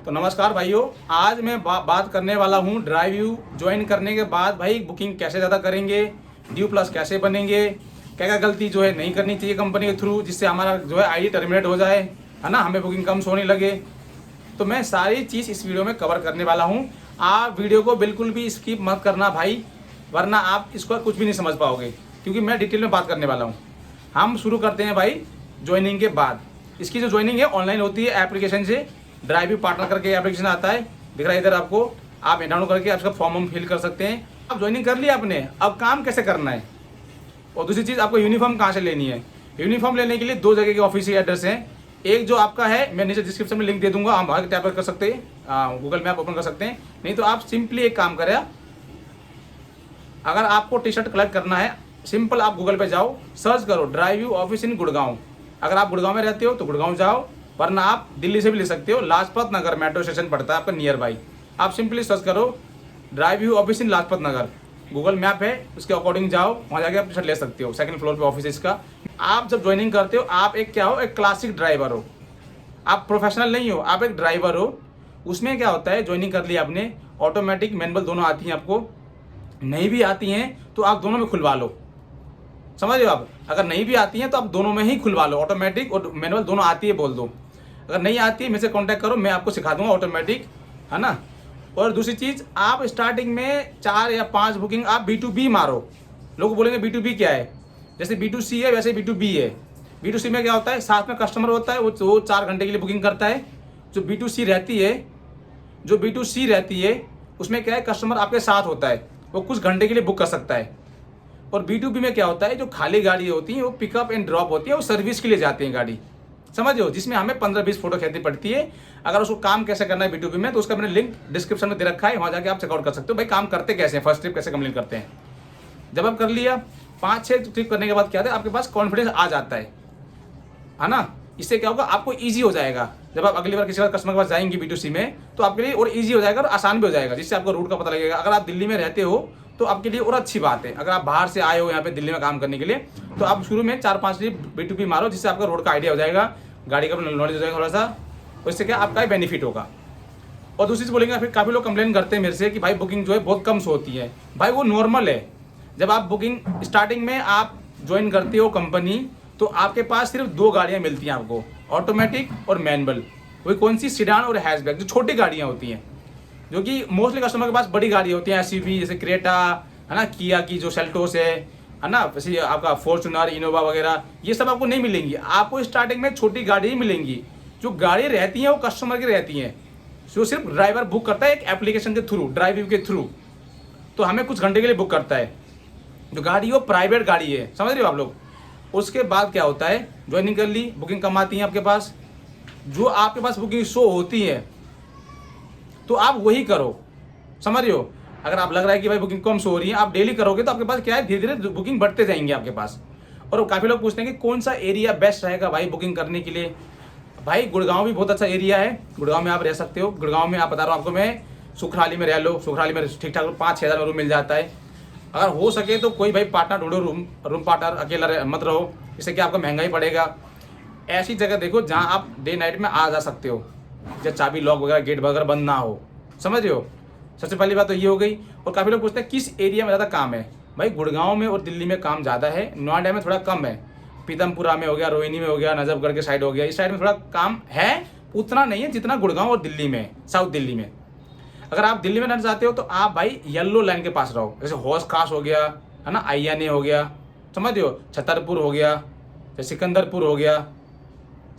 तो नमस्कार भाइयों, आज मैं बात करने वाला हूँ ड्राइव यू ज्वाइन करने के बाद भाई बुकिंग कैसे ज़्यादा करेंगे, ड्यू प्लस कैसे बनेंगे, क्या क्या गलती जो है नहीं करनी चाहिए कंपनी के थ्रू जिससे हमारा जो है आईडी टर्मिनेट हो जाए, है ना, हमें बुकिंग कम होने लगे। तो मैं सारी चीज़ इस वीडियो में कवर करने वाला हूँ। आप वीडियो को बिल्कुल भी स्किप मत करना भाई, वरना आप इसको कुछ भी नहीं समझ पाओगे, क्योंकि मैं डिटेल में बात करने वाला हूँ। हम शुरू करते हैं भाई ज्वाइनिंग के बाद। इसकी जो ज्वाइनिंग है ऑनलाइन होती है एप्लीकेशन से, ड्राइव यू पार्टनर करके एप्लीकेशन आता है, दिख रहा है इधर आपको। आप डाउनलोड करके आप इसका फॉर्म फिल कर सकते हैं। अब ज्वाइनिंग कर लिया आपने, अब काम कैसे करना है। और दूसरी चीज़, आपको यूनिफॉर्म कहाँ से लेनी है। यूनिफॉर्म लेने के लिए दो जगह के ऑफिशियल एड्रेस हैं। एक जो आपका है, मैं नीचे डिस्क्रिप्शन में लिंक दे दूंगा, आप वहाँ टैप कर सकते हैं, गूगल मैप ओपन कर सकते हैं। नहीं तो आप सिंपली एक काम करें, अगर आपको टी शर्ट कलेक्ट करना है, सिंपल आप गूगल पे जाओ, सर्च करो drive you office in Gurgaon. अगर आप गुड़गांव में रहते हो तो गुड़गांव जाओ, वरना आप दिल्ली से भी ले सकते हो। लाजपत नगर मेट्रो स्टेशन पड़ता है आपका नियर बाई। आप सिंपली सर्च करो drive you office in Lajpat Nagar, Google map है, उसके अकॉर्डिंग जाओ, वहाँ जाके आप टी शर्ट ले सकते हो। सेकंड फ्लोर पे ऑफिस है इसका। आप जब ज्वाइनिंग करते हो, आप एक क्या हो, एक क्लासिक ड्राइवर हो, आप प्रोफेशनल नहीं हो, आप एक ड्राइवर हो। उसमें क्या होता है, ज्वाइनिंग कर लिया आपने, ऑटोमेटिक मैनुअल दोनों आती हैं आपको, नहीं भी आती हैं तो आप दोनों में खुलवा लो। समझ रहे हो आप, अगर नहीं भी आती हैं तो आप दोनों में ही खुलवा लो, ऑटोमेटिक और मैनुअल दोनों आती है बोल दो। अगर नहीं आती है मेरे से कांटेक्ट करो, मैं आपको सिखा दूंगा ऑटोमेटिक, है ना। और दूसरी चीज़, आप स्टार्टिंग में 4 या 5 बुकिंग आप B2B मारो। लोग बोलेंगे B2B क्या है, जैसे B2C है वैसे B2B है। B2C में क्या होता है, साथ में कस्टमर होता है, वो 4 घंटे के लिए बुकिंग करता है। जो B2C रहती है उसमें क्या है, कस्टमर आपके साथ होता है, वो कुछ घंटे के लिए बुक कर सकता है। और B2B में क्या होता है, जो खाली गाड़ी होती है वो पिकअप एंड ड्रॉप होती है, वो सर्विस के लिए जाती है गाड़ी, समझ लो, जिसमें हमें 15-20 फोटो खींचनी पड़ती है। अगर उसको काम कैसे करना है B2B में, तो उसका मैंने लिंक डिस्क्रिप्शन में दे रखा है, वहाँ जाके आप चेकआउट कर सकते हो भाई काम करते कैसे हैं, फर्स्ट ट्रिप कैसे कंप्लीट करते हैं। जब आप कर लिया 5-6 ट्रिप करने के बाद क्या है, आपके पास कॉन्फिडेंस आ जाता है ना। इससे क्या होगा, आपको ईजी हो जाएगा। जब आप अगली बार किसी कस्टमर के पास जाएंगे B2C में, तो आपके लिए और ईजी हो जाएगा और आसान भी हो जाएगा, जिससे आपको रूट का पता लगेगा। अगर आप दिल्ली में रहते हो तो आपके लिए और अच्छी बात है। अगर आप बाहर से आए हो यहाँ पे दिल्ली में काम करने के लिए, तो आप शुरू में 4-5 ट्रिप B2B मारो, जिससे आपका रोड का आइडिया हो जाएगा, गाड़ी का नॉलेज हो जाएगा थोड़ा सा, और इससे क्या आपका ही बेनिफिट होगा। और दूसरी चीज़ बोलेंगे, फिर काफ़ी लोग कंप्लेन करते हैं मेरे से कि भाई बुकिंग जो है बहुत कम से होती है। भाई वो नॉर्मल है। जब आप बुकिंग स्टार्टिंग में आप ज्वाइन करते हो कंपनी, तो आपके पास सिर्फ 2 गाड़ियाँ मिलती हैं आपको, ऑटोमेटिक और मैनुअल। वही कौन सी, सीडान और हैचबैक, जो छोटी गाड़ियाँ होती हैं, जो कि मोस्टली कस्टमर के पास बड़ी गाड़ी होती हैं, SUV जैसे क्रेटा है ना, किया की जो सेल्टोस है ना, वैसे आपका फॉर्चुनर, इनोवा वगैरह, ये सब आपको नहीं मिलेंगी। आपको स्टार्टिंग में छोटी गाड़ी ही मिलेंगी। जो गाड़ी रहती हैं वो कस्टमर की रहती हैं, जो सिर्फ ड्राइवर बुक करता है एक एप्लीकेशन के थ्रू, ड्राइव यू के थ्रू, तो हमें कुछ घंटे के लिए बुक करता है। जो गाड़ी वो प्राइवेट गाड़ी है, समझ रहे हो आप लोग। उसके बाद क्या होता है, ज्वाइनिंग कर ली, बुकिंग कम आती है आपके पास, जो आपके पास बुकिंग शो होती है तो आप वही करो, समझ रहे हो। अगर आप लग रहा है कि भाई बुकिंग कम शो हो रही है, आप डेली करोगे तो आपके पास क्या है, धीरे धीरे बुकिंग बढ़ते जाएंगे आपके पास। और काफ़ी लोग पूछते हैं कि कौन सा एरिया बेस्ट रहेगा भाई बुकिंग करने के लिए। भाई गुड़गांव भी बहुत अच्छा एरिया है, गुड़गांव में आप रह सकते हो। गुड़गांव में आप बता रहा हूँ आपको मैं, सुखराली में रह लो, सुखराली में ठीक ठाक 5-6 हज़ार में रूम मिल जाता है। अगर हो सके तो कोई भाई पार्टनर ढूंढो, रूम पार्टनर, अकेला मत रहो, इससे क्या आपको महंगा ही पड़ेगा। ऐसी जगह देखो जहाँ आप डे नाइट में आ जा सकते हो, जब चाबी लॉक वगैरह गेट वगैरह बंद ना हो, समझ रहे हो। सबसे पहली बात तो ये हो गई। और काफ़ी लोग पूछते हैं किस एरिया में ज़्यादा काम है। भाई गुड़गांव में और दिल्ली में काम ज़्यादा है, नोएडा में थोड़ा कम है, पीतमपुरा में हो गया, रोहिणी में हो गया, नजफगढ़ के साइड हो गया, इस साइड में थोड़ा काम है, उतना नहीं है जितना गुड़गांव और दिल्ली में, साउथ दिल्ली में। अगर आप दिल्ली में रहना चाहते हो तो आप भाई येलो लाइन के पास रहो, जैसे हौस खास हो गया, है ना, INA हो गया, समझ रहे हो, छतरपुर हो गया, जैसे सिकंदरपुर हो गया,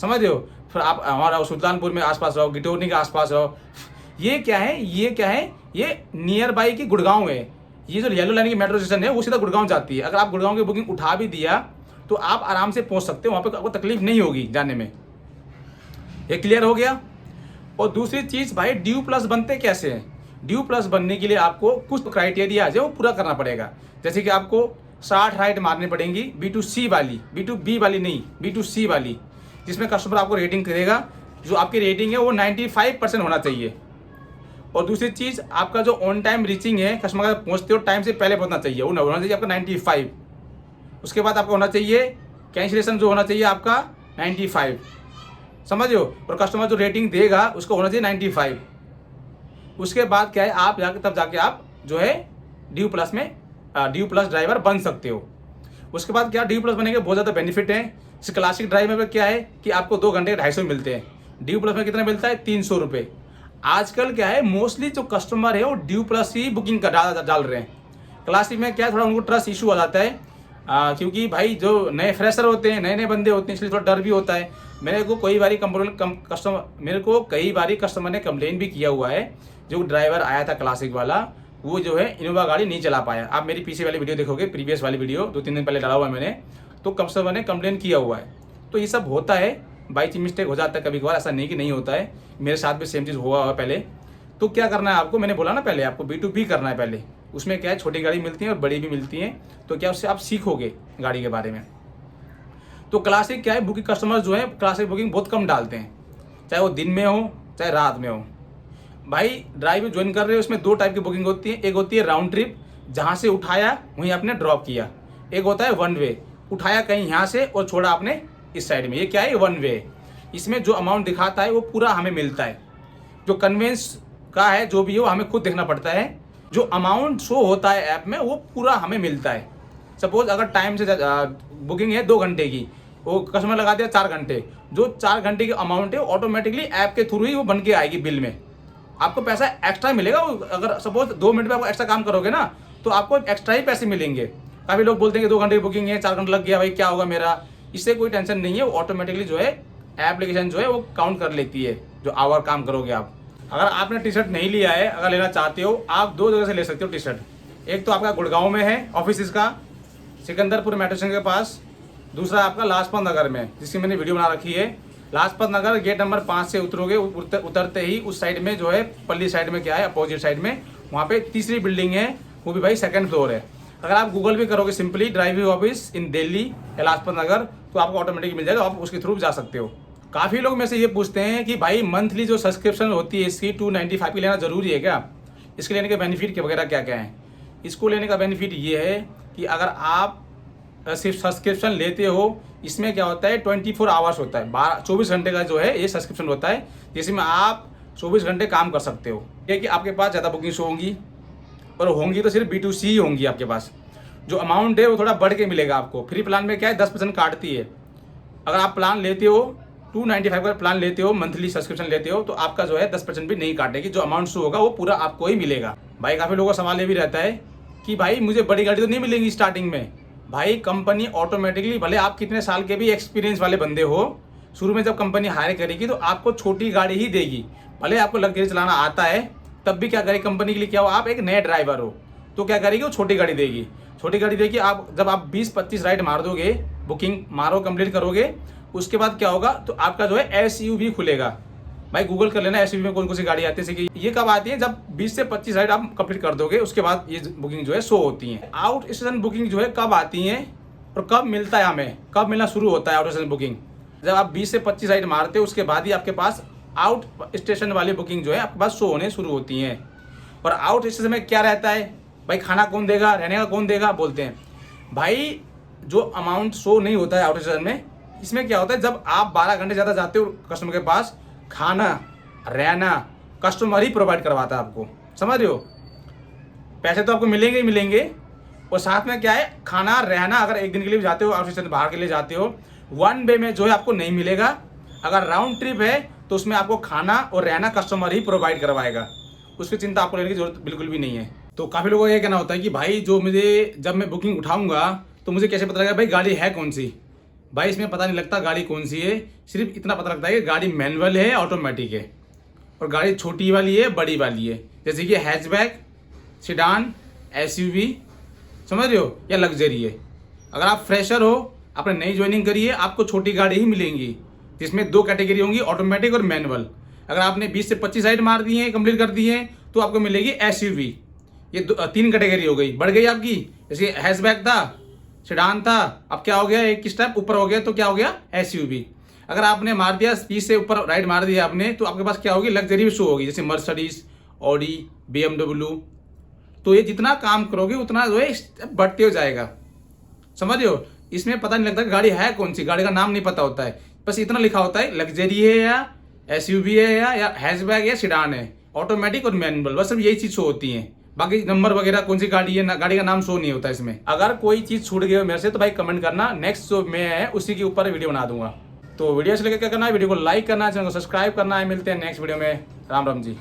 समझ रहे हो। फिर आप हमारा सुल्तानपुर में आसपास रहो, गिटोरनी के आसपास रहो। ये क्या है, ये नियर बाई की गुड़गांव है। ये जो येलो लाइन की मेट्रो स्टेशन है वो सीधा गुड़गांव जाती है। अगर आप गुड़गांव की बुकिंग उठा भी दिया तो आप आराम से पहुंच सकते हो, वहाँ पे आपको तकलीफ नहीं होगी जाने में। ये क्लियर हो गया। और दूसरी चीज़ भाई, ड्यू प्लस बनते कैसे हैं। ड्यू प्लस बनने के लिए आपको कुछ क्राइटेरिया है जो पूरा करना पड़ेगा। जैसे कि आपको 60 राइट मारनी पड़ेंगी, B2C वाली, B2B वाली नहीं, B2C वाली, जिसमें कस्टमर आपको रेटिंग करेगा। जो आपकी रेटिंग है वो 95% होना चाहिए। और दूसरी चीज़, आपका जो ऑन टाइम रीचिंग है, कस्टमर का पहुँचते हो टाइम से पहले पहुँचना चाहिए, वो होना चाहिए आपका 95। उसके बाद आपका होना चाहिए कैंसिलेशन जो होना चाहिए आपका 95, समझ रहे हो। और कस्टमर जो रेटिंग देगा उसको होना चाहिए 95। उसके बाद क्या है, आप जाके तब जाके आप जो है ड्यू प्लस में ड्यू प्लस ड्राइवर बन सकते हो। उसके बाद क्या, ड्यू प्लस बनने के बहुत ज़्यादा बेनिफिट हैं। इस क्लासिक ड्राइवर में क्या है कि आपको 2 घंटे 250 मिलते हैं, ड्यू प्लस में कितना मिलता है 300 रुपये। आजकल क्या है, मोस्टली जो कस्टमर है वो ड्यू प्लस ही बुकिंग का डाल रहे हैं। क्लासिक में क्या है, थोड़ा उनको ट्रस्ट इशू आ जाता है, क्योंकि भाई जो नए फ्रेशर होते हैं, नए नए बंदे होते हैं, इसलिए थोड़ा डर भी होता है। मेरे को कई बारी कस्टमर ने कंप्लेन भी किया हुआ है, जो ड्राइवर आया था क्लासिक वाला, वो जो है इनोवा गाड़ी नहीं चला पाया। आप मेरी पीछे वाली वीडियो देखोगे, प्रीवियस वाली वीडियो 2-3 दिन पहले डाला हुआ है मैंने, तो कस्टमर ने कंप्लेन किया हुआ है। तो ये सब होता है, बाई मिस्टेक हो जाता है कभी कभार, ऐसा नहीं कि नहीं होता है। मेरे साथ भी सेम चीज़ हुआ है पहले। तो क्या करना है आपको, मैंने बोला ना पहले, आपको B2B करना है पहले। उसमें क्या है, छोटी गाड़ी मिलती है और बड़ी भी मिलती है, तो क्या उससे आप सीखोगे गाड़ी के बारे में। तो क्लासिक क्या है, बुकिंग कस्टमर जो है क्लासिक बुकिंग बहुत कम डालते हैं, चाहे वो दिन में हो चाहे रात में हो। भाई ड्राइव ज्वाइन कर रहे हो, उसमें 2 टाइप की बुकिंग होती है। एक होती है राउंड ट्रिप, जहाँ से उठाया वहीं आपने ड्रॉप किया। एक होता है वन वे, उठाया कहीं यहाँ से और छोड़ा आपने इस साइड में। ये क्या है, वन वे। इसमें जो अमाउंट दिखाता है वो पूरा हमें मिलता है। जो कन्वेंस का है जो भी हो, हमें खुद देखना पड़ता है। जो अमाउंट शो होता है ऐप में वो पूरा हमें मिलता है। सपोज अगर टाइम से बुकिंग है 2 घंटे की, वो कस्टमर लगा दिया 4 घंटे, जो 4 घंटे की अमाउंट है ऑटोमेटिकली ऐप के थ्रू ही वो बन के आएगी बिल में। आपको पैसा एक्स्ट्रा मिलेगा। अगर सपोज 2 मिनट में आप एक्स्ट्रा काम करोगे ना, तो आपको एक्स्ट्रा ही पैसे मिलेंगे। काफ़ी लोग बोलते हैं कि 2 घंटे की बुकिंग है, 4 घंटे लग गया, भाई क्या होगा मेरा। इससे कोई टेंशन नहीं है, वो ऑटोमेटिकली जो है एप्लीकेशन जो है वो काउंट कर लेती है जो आवर काम करोगे आप। अगर आपने टी शर्ट नहीं लिया है, अगर लेना चाहते हो, आप 2 जगह से ले सकते हो टी शर्ट। एक तो आपका गुड़गांव में है ऑफिस इसका, सिकंदरपुर मेट्रो स्टेशन के पास। दूसरा आपका लाजपत नगर में, जिसकी मैंने वीडियो बना रखी है। लाजपत नगर गेट नंबर 5 से उतरोगे, उतरते ही उस साइड में जो है पल्ली साइड में क्या है, अपोजिट साइड में, वहाँ पे तीसरी बिल्डिंग है, वो भी भाई 2nd फ्लोर है। अगर आप गूगल भी करोगे simply driving office in Delhi या लाजपत नगर, तो आपको ऑटोमेटिक मिल जाएगा, आप उसके थ्रू जा सकते हो। काफ़ी लोग में से ये पूछते हैं कि भाई मंथली जो सब्सक्रिप्शन होती है इसकी 295 की लेना ज़रूरी है क्या, इसके लेने के बेनिफिट के वगैरह क्या क्या हैं। इसको लेने का बेनिफिट ये है कि अगर आप सिर्फ सब्सक्रिप्शन लेते हो, इसमें क्या होता है 24 आवर्स होता है, 24 घंटे का जो है ये सब्सक्रिप्शन होता है, जिसमें आप 24 घंटे काम कर सकते हो। ये कि आपके पास ज़्यादा बुकिंग्स होंगी, और होंगी तो सिर्फ B2C ही होंगी। आपके पास जो अमाउंट है वो थोड़ा बढ़ के मिलेगा आपको। फ्री प्लान में क्या है 10% काटती है। अगर आप प्लान लेते हो 295 का प्लान लेते हो, मंथली सब्सक्रिप्शन लेते हो, तो आपका जो है 10% भी नहीं काटेगी। जो अमाउंट शो होगा वो पूरा आपको ही मिलेगा। भाई काफ़ी लोगों का सवाल ये भी रहता है कि भाई मुझे बड़ी गाड़ी तो नहीं मिलेगी स्टार्टिंग में। भाई कंपनी ऑटोमेटिकली, भले आप कितने साल के भी एक्सपीरियंस वाले बंदे हो, शुरू में जब कंपनी हायर करेगी तो आपको छोटी गाड़ी ही देगी। भले आपको लग्जरी चलाना आता है, तब भी क्या करेगी कंपनी के लिए, क्या हो आप एक नए ड्राइवर हो तो क्या करेगी, वो छोटी गाड़ी देगी। छोटी गाड़ी देगी, आप जब आप 20-25 राइड मार दोगे, बुकिंग मारो कंप्लीट करोगे, उसके बाद क्या होगा, तो आपका जो है SUV खुलेगा। भाई गूगल कर लेना SUV में कौन कौन सी गाड़ी आती है। ये कब आती है, जब 20 से 25 राइड आप कंप्लीट कर दोगे, उसके बाद ये बुकिंग जो है शो होती है। आउट स्टेशन बुकिंग जो है कब आती है और कब मिलता है, हमें कब मिलना शुरू होता है आउट स्टेशन बुकिंग, जब आप 20 से 25 राइड मारते हो, उसके बाद ही आपके पास आउट स्टेशन वाली बुकिंग जो है आपके पास शो होने शुरू होती हैं। और आउट स्टेशन में क्या रहता है, भाई खाना कौन देगा, रहने का कौन देगा बोलते हैं। भाई जो अमाउंट शो नहीं होता है आउट स्टेशन में, इसमें क्या होता है, जब आप 12 घंटे ज़्यादा जाते हो कस्टमर के पास, खाना रहना कस्टमर ही प्रोवाइड करवाता है आपको। समझ रहे हो, पैसे तो आपको मिलेंगे ही मिलेंगे, और साथ में क्या है, खाना रहना अगर एक दिन के लिए भी जाते हो आउट स्टेशन बाहर के लिए जाते हो, 1 वे में जो है आपको नहीं मिलेगा। अगर राउंड ट्रिप है तो उसमें आपको खाना और रहना कस्टमर ही प्रोवाइड करवाएगा, उसकी चिंता आपको लेने की जरूरत बिल्कुल भी नहीं है। तो काफ़ी लोगों का ये कहना होता है कि भाई जो मुझे, जब मैं बुकिंग उठाऊंगा तो मुझे कैसे पता लगेगा भाई गाड़ी है कौन सी। भाई इसमें पता नहीं लगता गाड़ी कौन सी है, सिर्फ इतना पता लगता है कि गाड़ी मैनुअल है, ऑटोमेटिक है, और गाड़ी छोटी वाली है, बड़ी वाली है, जैसे कि हैचबैक, सेडान, SUV, समझ रहे हो, या लग्जरी है। अगर आप फ्रेशर हो, आपने नई ज्वाइनिंग करी है, आपको छोटी गाड़ी ही मिलेंगी, जिसमें 2 कैटेगरी होंगी, ऑटोमेटिक और मैनुअल। अगर आपने 20 से 25 राइड मार दी है, कंप्लीट कर दी है, तो आपको मिलेगी SUV। ये 3 कैटेगरी हो गई, बढ़ गई आपकी। जैसे हैचबैक था, सेडान था, अब क्या हो गया, एक स्टेप ऊपर हो गया, तो क्या हो गया SUV। अगर आपने मार दिया 20 से ऊपर राइड मार दिया आपने, तो आपके पास क्या होगी, लग्जरी भी शो होगी, जैसे मर्सिडीज, ऑडी, BMW। तो ये जितना काम करोगे उतना जो है स्टेप बढ़ते हो जाएगा। समझ रहे हो, इसमें पता नहीं लगता कि गाड़ी है कौन सी, गाड़ी का नाम नहीं पता होता है। बस इतना लिखा होता है लग्जरी है या एसयूवी है या हैचबैक या सिडान है, ऑटोमेटिक और मैनुअल, बस सब यही चीज शो होती है। बाकी नंबर वगैरह कौन सी गाड़ी है गाड़ी का नाम शो नहीं होता इसमें। अगर कोई चीज छूट गई हो मेरे से तो भाई कमेंट करना, नेक्स्ट जो मैं है उसी के ऊपर वीडियो बना दूंगा। तो वीडियो से लेकर क्या करना है, वीडियो को लाइक करना है, चैनल को सब्सक्राइब करना है। मिलते हैं नेक्स्ट वीडियो में। राम राम जी।